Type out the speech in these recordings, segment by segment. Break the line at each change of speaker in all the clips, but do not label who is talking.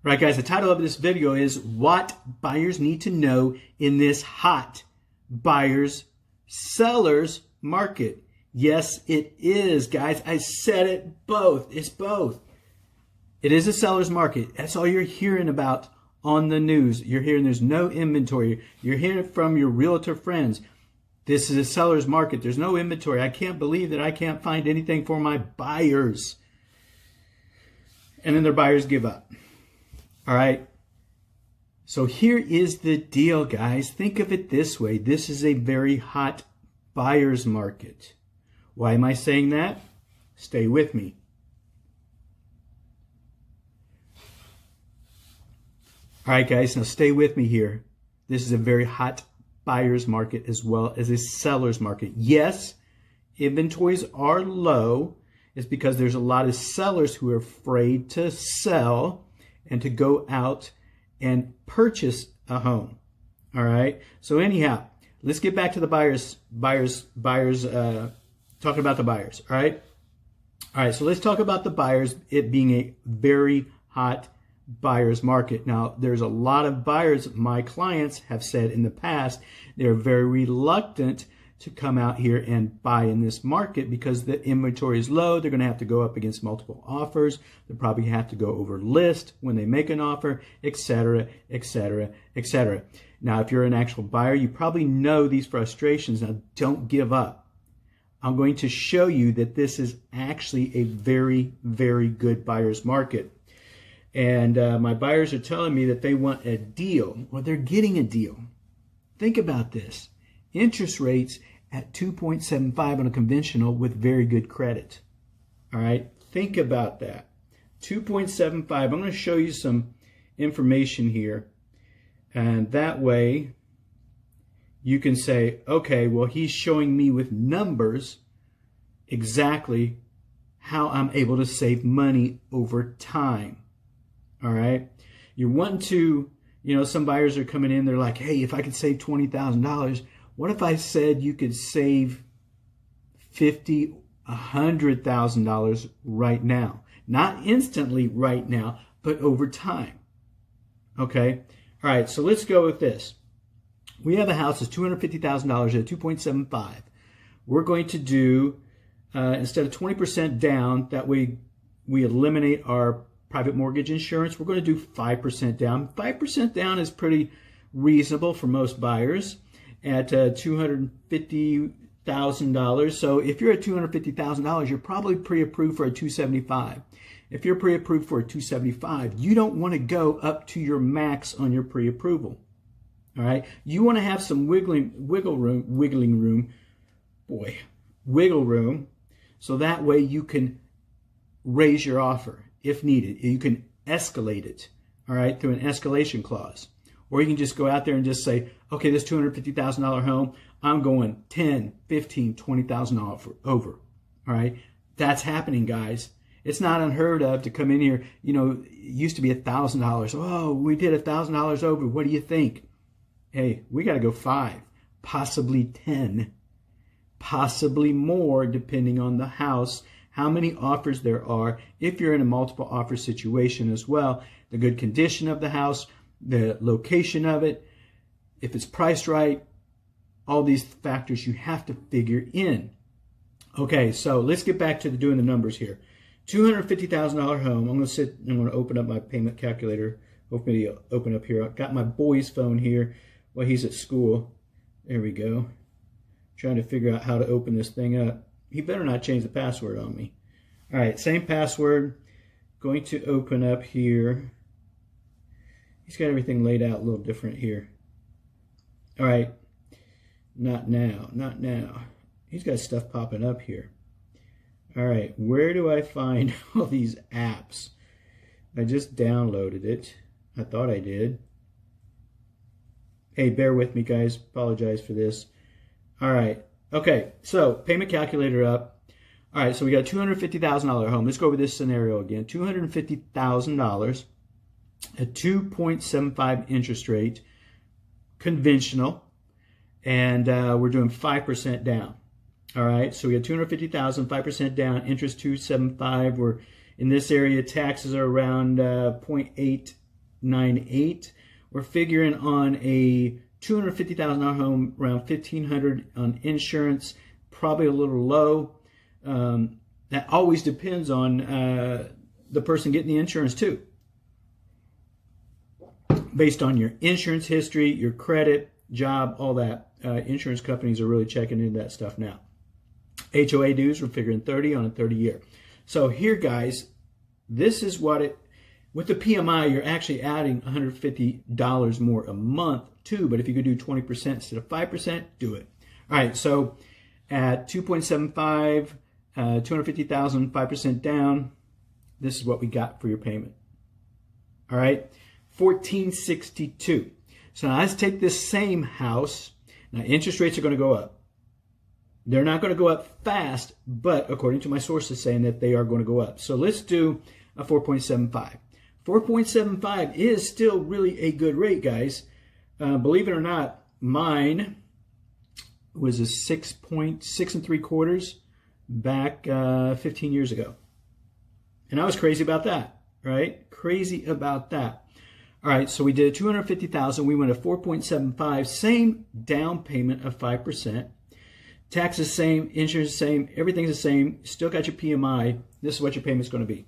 Right, guys, the title of this video is What Buyers Need to Know in This Hot Buyers Sellers Market. Yes, it is, guys. I said it both. It's both. It is a seller's market. That's all you're hearing about on the news. You're hearing there's no inventory. You're hearing it from your realtor friends. This is a seller's market. There's no inventory. I can't believe that I can't find anything for my buyers. And then their buyers give up. All right. So here is the deal, guys. Think of it this way. This is a very hot buyer's market. Why am I saying that? Stay with me. All right, guys. Now stay with me here. This is a very hot buyer's market as well as a seller's market. Yes, inventories are low. It's because there's a lot of sellers who are afraid to sell and to go out and purchase a home. All right. So anyhow, let's get back to the buyers, talking about the buyers. All right. All right. So let's talk about the buyers, it being a very hot buyer's market. Now, there's a lot of buyers, my clients have said in the past, they're very reluctant to come out here and buy in this market because the inventory is low. They're going to have to go up against multiple offers. They'll probably have to go over list when they make an offer, etc., etc., etc. Now, if you're an actual buyer, you probably know these frustrations. Now, don't give up. I'm going to show you that this is actually a very, very good buyer's market. And my buyers are telling me that they want a deal. Well, they're getting a deal. Think about this. Interest rates at 2.75 on a conventional with very good credit. All right, think about that. 2.75. I'm going to show you some information here. And that way you can say, okay, well, he's showing me with numbers exactly how I'm able to save money over time. All right. You're wanting to, some buyers are coming in. They're like, hey, if I could save $20,000, what if I said you could save $50,000, $100,000 right now? Not instantly right now, but over time. Okay. All right. So let's go with this. We have a house that's $250,000 at 2.75. We're going to do, instead of 20% down, that way we eliminate our private mortgage insurance, we're going to do 5% down. 5% down is pretty reasonable for most buyers at $250,000. So if you're at $250,000, you're probably pre-approved for a $275,000. If you're pre-approved for a $275,000, you don't want to go up to your max on your pre-approval. All right, you want to have some wiggle room, so that way you can raise your offer if needed. You can escalate it, all right, through an escalation clause. Or you can just go out there and just say, okay, this $250,000 home, I'm going $10,000, $15,000, $20,000 over. All right, that's happening, guys. It's not unheard of to come in here. It used to be $1,000. Oh, we did $1,000 over. What do you think? Hey, we got to go 5, possibly 10, possibly more, depending on the house, how many offers there are, if you're in a multiple offer situation as well, the good condition of the house, the location of it, if it's priced right, all these factors you have to figure in. Okay, so let's get back to doing the numbers here. $250,000 home. I'm going to open up my payment calculator. Hopefully it'll open up here. I've got my boy's phone here while he's at school. There we go. Trying to figure out how to open this thing up. He better not change the password on me. All right, same password. Going to open up here. He's got everything laid out a little different here. All right, not now, not now. He's got stuff popping up here. All right, where do I find all these apps? I just downloaded it. I thought I did. Hey, bear with me, guys. Apologize for this. All right. Okay, so payment calculator up. All right, so we got a $250,000 home. Let's go over this scenario again. $250,000 at 2.75 interest rate, conventional, and we're doing 5% down. All right, so we got $250,000, 5% down, interest 2.75. We're in this area. Taxes are around 0.8 1.98. We're figuring on a $250,000 home, around $1,500 on insurance, probably a little low. That always depends on the person getting the insurance too. Based on your insurance history, your credit, job, all that. Insurance companies are really checking into that stuff now. HOA dues, we're figuring 30 on a 30-year. So here, guys, this is what it, with the PMI, you're actually adding $150 more a month too, but if you could do 20% instead of 5%, do it. All right, so at 2.75, 250,000, 5% down, this is what we got for your payment. All right, $1,462. So now let's take this same house. Now interest rates are going to go up. They're not going to go up fast, but according to my sources saying that they are going to go up. So let's do a 4.75. 4.75 is still really a good rate, guys. Believe it or not, mine was a 6.6 3/4 back 15 years ago. And I was crazy about that, right? Crazy about that. All right, so we did 250,000. We went to 4.75, same down payment of 5%. Taxes same, insurance same, everything's the same. Still got your PMI. This is what your payment's going to be.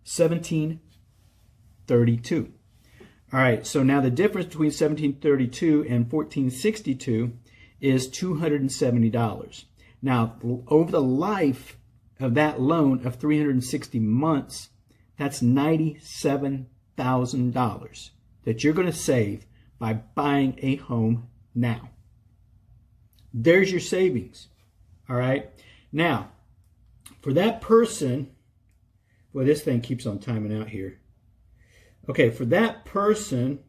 $1,732. All right, so now the difference between $1,732 and $1,462 is $270. Now, over the life of that loan of 360 months, that's $97,000 that you're going to save by buying a home now. There's your savings. All right. Now, for that person, well, this thing keeps on timing out here. Okay, for that person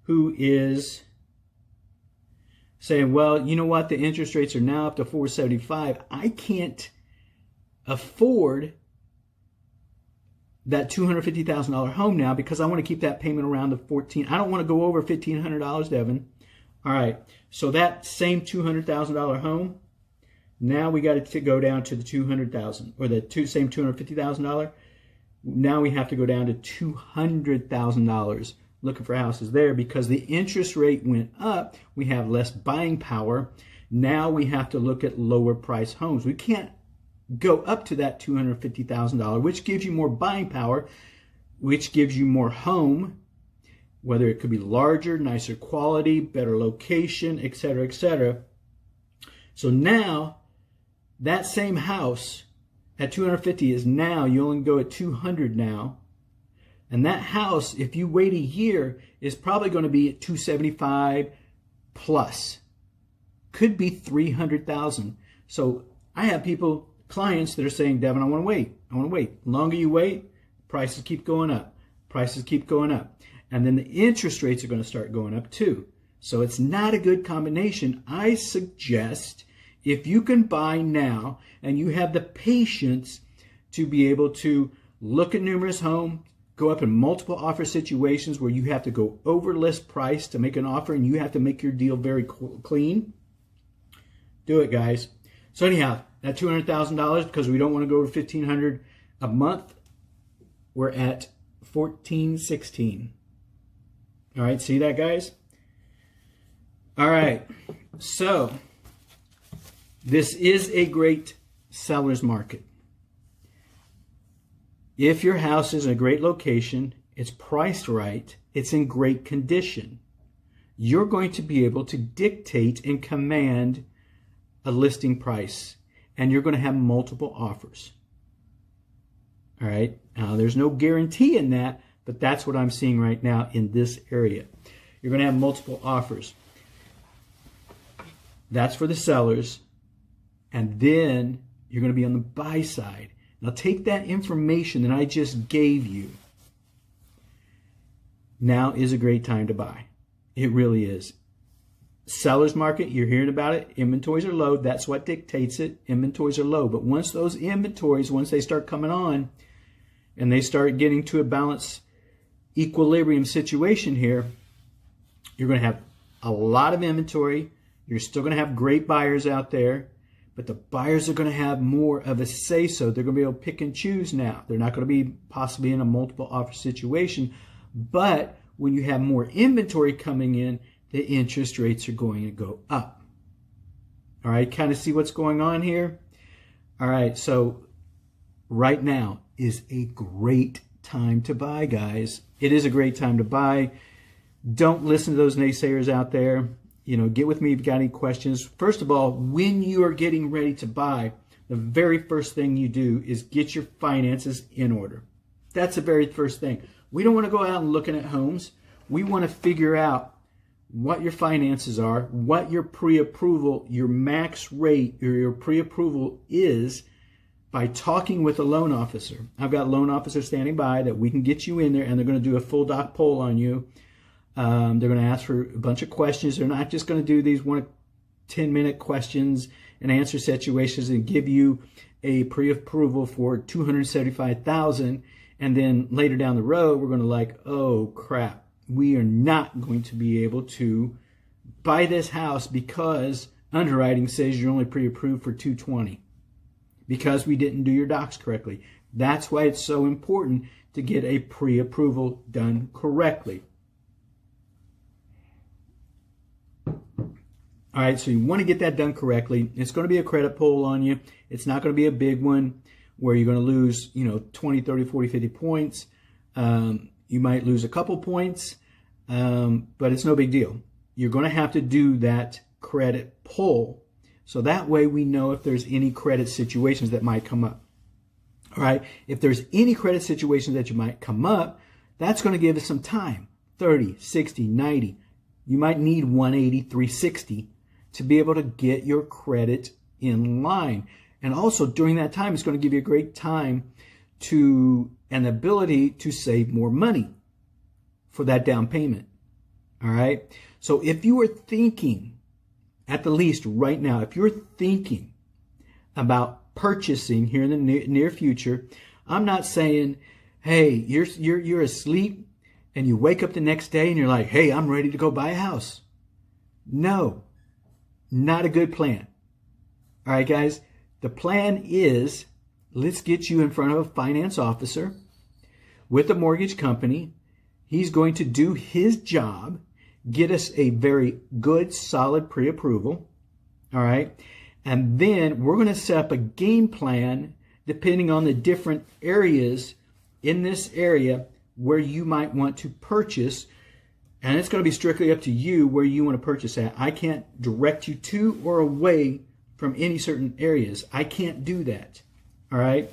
who is saying, well, you know what, the interest rates are now up to 4.75, I can't afford that $250,000 home now because I want to keep that payment around the 14. I don't want to go over $1,500, Devin. All right, so that same $200,000 home, now we got to go down to the $200,000, or the same $250,000. Now we have to go down to $200,000 looking for houses there because the interest rate went up. We have less buying power. Now we have to look at lower price homes. We can't go up to that $250,000, which gives you more buying power, which gives you more home, whether it could be larger, nicer quality, better location, etc., etc. So now that same house at 250 is now, you only go at 200 now. And that house, if you wait a year, is probably going to be at 275 plus. Could be 300,000. So I have clients that are saying, Devin, I want to wait. I want to wait. The longer you wait, prices keep going up. Prices keep going up. And then the interest rates are going to start going up too. So it's not a good combination. I suggest if you can buy now and you have the patience to be able to look at numerous homes, go up in multiple offer situations where you have to go over list price to make an offer and you have to make your deal very clean, do it, guys. So anyhow, that $200,000, because we don't want to go over $1,500 a month, we're at $1,416. All right, see that, guys? All right, so this is a great seller's market. If your house is in a great location, it's priced right, it's in great condition, you're going to be able to dictate and command a listing price, and you're going to have multiple offers. All right, now there's no guarantee in that, but that's what I'm seeing right now in this area. You're going to have multiple offers. That's for the sellers. And then you're going to be on the buy side. Now take that information that I just gave you. Now is a great time to buy. It really is. Seller's market, you're hearing about it. Inventories are low. That's what dictates it. Inventories are low. But once those inventories, once they start coming on and they start getting to a balanced equilibrium situation here, you're going to have a lot of inventory. You're still going to have great buyers out there. but the buyers are going to have more of a say-so. They're going to be able to pick and choose now. They're not going to be possibly in a multiple offer situation, but when you have more inventory coming in, the interest rates are going to go up. All right, kind of see what's going on here? All right, so right now is a great time to buy, guys. It is a great time to buy. Don't listen to those naysayers out there. Get with me if you got any questions. First of all, when you are getting ready to buy, the very first thing you do is get your finances in order. That's the very first thing. We don't want to go out and looking at homes. We want to figure out what your finances are, what your pre-approval, your max rate, or your pre-approval is by talking with a loan officer. I've got loan officers standing by that we can get you in there, and they're going to do a full doc poll on you. They're going to ask for a bunch of questions. They're not just going to do these 10-minute questions and answer situations and give you a pre-approval for $275,000, and then later down the road we're going to oh crap, we are not going to be able to buy this house because underwriting says you're only pre-approved for $220 because we didn't do your docs correctly. That's why it's so important to get a pre-approval done correctly. All right, so you want to get that done correctly. It's going to be a credit pull on you. It's not going to be a big one where you're going to lose, 20, 30, 40, 50 points. You might lose a couple points, but it's no big deal. You're going to have to do that credit pull. So that way we know if there's any credit situations that might come up. All right, if there's any credit situations that you might come up, that's going to give us some time, 30, 60, 90. You might need 180, 360 to be able to get your credit in line. And also during that time, it's going to give you a great time to an ability to save more money for that down payment. All right. So if you are thinking, at the least right now, if you're thinking about purchasing here in the near future, I'm not saying, hey, you're asleep and you wake up the next day and you're like, hey, I'm ready to go buy a house. No, not a good plan. All right, guys, the plan is let's get you in front of a finance officer with a mortgage company. He's going to do his job, get us a very good, solid pre-approval. All right. And then we're going to set up a game plan depending on the different areas in this area where you might want to purchase. And it's going to be strictly up to you where you want to purchase at. I can't direct you to or away from any certain areas. I can't do that. All right.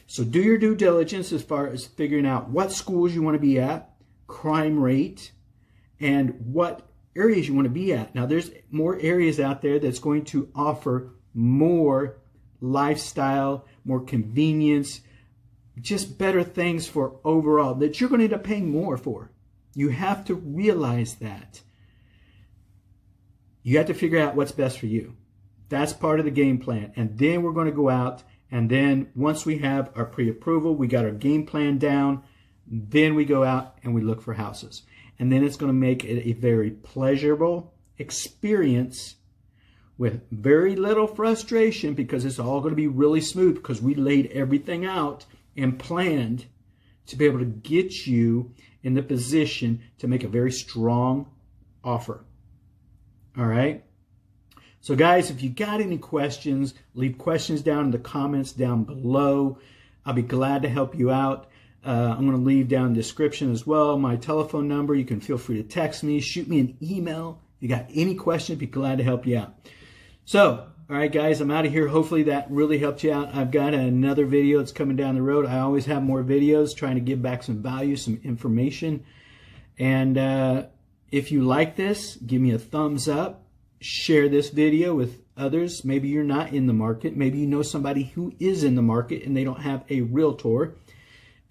So do your due diligence as far as figuring out what schools you want to be at, crime rate, and what areas you want to be at. Now, there's more areas out there that's going to offer more lifestyle, more convenience, just better things for overall that you're going to end up paying more for. You have to realize that. You have to figure out what's best for you. That's part of the game plan. And then we're going to go out, and then once we have our pre-approval, we got our game plan down, then we go out and we look for houses. And then it's going to make it a very pleasurable experience with very little frustration because it's all going to be really smooth because we laid everything out and planned to be able to get you in the position to make a very strong offer. All right. So guys, if you got any questions, leave questions down in the comments down below. I'll be glad to help you out. I'm going to leave down in the description as well my telephone number. You can feel free to text me, shoot me an email. If you got any questions, I'd be glad to help you out. So, all right, guys, I'm out of here. Hopefully that really helped you out. I've got another video that's coming down the road. I always have more videos trying to give back some value, some information. And if you like this, give me a thumbs up. Share this video with others. Maybe you're not in the market. Maybe you know somebody who is in the market and they don't have a realtor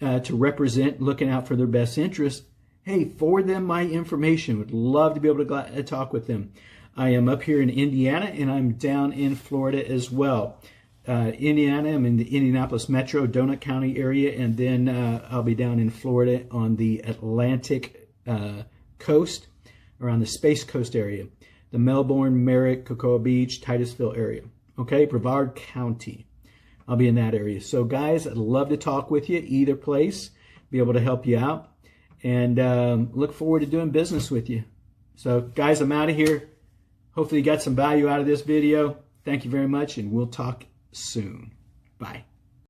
to represent, looking out for their best interest. Hey, forward them my information. Would love to be able to talk with them. I am up here in Indiana, and I'm down in Florida as well. Indiana, I'm in the Indianapolis Metro, Donut County area, and then I'll be down in Florida on the Atlantic coast, around the Space Coast area, the Melbourne, Merritt, Cocoa Beach, Titusville area. Okay, Brevard County. I'll be in that area. So guys, I'd love to talk with you either place, be able to help you out, and look forward to doing business with you. So guys, I'm out of here. Hopefully you got some value out of this video. Thank you very much, and we'll talk soon. Bye.